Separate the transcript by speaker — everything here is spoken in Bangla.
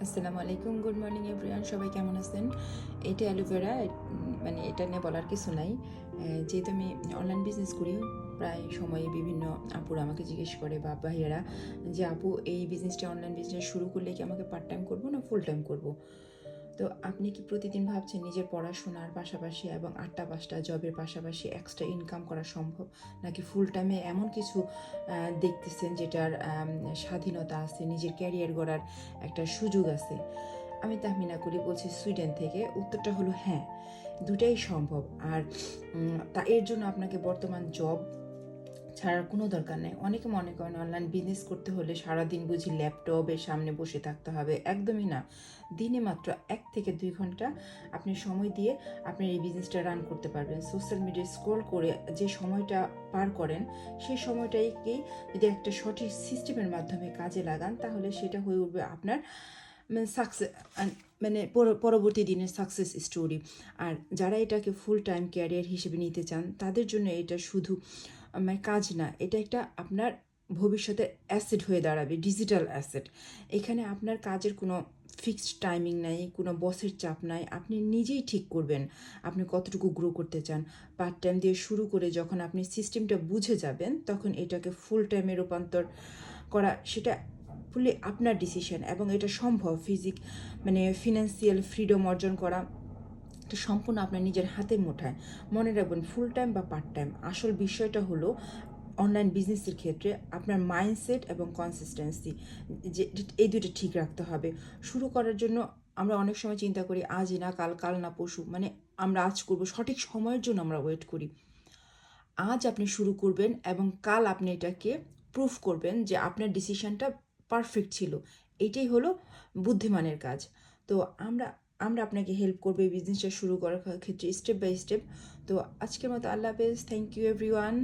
Speaker 1: আসসালামু আলাইকুম, গুড মর্নিং এভরিওয়ান। সবাই কেমন আছেন? এটা অ্যালোভেরা, মানে এটা নিয়ে বলার কিছু নাই। যেহেতু আমি অনলাইন বিজনেস করি, প্রায় সময়ে বিভিন্ন আপুরা আমাকে জিজ্ঞেস করে বা ভাইয়েরা যে আপু, এই বিজনেসটা অনলাইন বিজনেস শুরু করলে কি আমাকে পার্ট টাইম করবো না ফুল টাইম করবো? তো আপনি কি প্রতিদিন ভাবছেন নিজের পড়াশোনার পাশাপাশি এবং 8টা 5টা জবের পাশাপাশি এক্সট্রা ইনকাম করা সম্ভব, নাকি ফুল টাইমে এমন কিছু দেখতেছেন যেটার স্বাধীনতা আছে, নিজের ক্যারিয়ার গড়ার একটা সুযোগ আছে? আমি তাহমিনা করি, বলছি সুইডেন থেকে। উত্তরটা হলো হ্যাঁ, দুটাই সম্ভব। আর এর জন্য আপনাকে বর্তমান জব ছাড়ার কোনো দরকার নেই। অনেকে মনে করেন অনলাইন বিজনেস করতে হলে সারাদিন বুঝি ল্যাপটপের সামনে বসে থাকতে হবে। একদমই না। দিনে মাত্র 1 থেকে 2 ঘন্টা আপনি সময় দিয়ে আপনি এই বিজনেসটা রান করতে পারবেন। সোশ্যাল মিডিয়ায় স্ক্রল করে যে সময়টা পার করেন, সেই সময়টাকেই যদি একটা সঠিক সিস্টেমের মাধ্যমে কাজে লাগান, তাহলে সেটা হয়ে উঠবে আপনার সাকসেস, মানে পরবর্তী দিনের সাকসেস স্টোরি। আর যারা এটাকে ফুল টাইম ক্যারিয়ার হিসেবে নিতে চান, তাদের জন্য এটা শুধু মানে কাজ না, এটা একটা আপনার ভবিষ্যতের অ্যাসেট হয়ে দাঁড়াবে, ডিজিটাল অ্যাসেট। এখানে আপনার কাজের কোনো ফিক্সড টাইমিং নাই, কোনো বসের চাপ নাই। আপনি নিজেই ঠিক করবেন আপনি কতটুকু গ্রো করতে চান। পার্ট টাইম দিয়ে শুরু করে যখন আপনি সিস্টেমটা বুঝে যাবেন, তখন এটাকে ফুল টাইমে রূপান্তর করা, সেটা ফুলি আপনার ডিসিশন। এবং এটা সম্ভব। মানে ফিনান্সিয়াল ফ্রিডম অর্জন করা এটা সম্পূর্ণ আপনার নিজের হাতের মুঠায়। মনে রাখবেন, ফুল টাইম বা পার্ট টাইম, আসল বিষয়টা হলো অনলাইন বিজনেসের ক্ষেত্রে আপনার মাইন্ডসেট এবং কনসিস্টেন্সি, যে এই দুটো ঠিক রাখতে হবে। শুরু করার জন্য আমরা অনেক সময় চিন্তা করি আজই না কাল, কাল না পরশু, মানে আমরা আজ করবো, সঠিক সময়ের জন্য আমরা ওয়েট করি। আজ আপনি শুরু করবেন এবং কাল আপনি এটাকে প্রুফ করবেন যে আপনার ডিসিশনটা পারফেক্ট ছিল। এটাই হলো বুদ্ধিমানের কাজ। তো আমরা আমরা আপনাকে হেল্প করবো এই বিজনেসটা শুরু করার ক্ষেত্রে স্টেপ বাই স্টেপ। তো আজকের মতো আল্লাহ হাফেজ। Thank you everyone.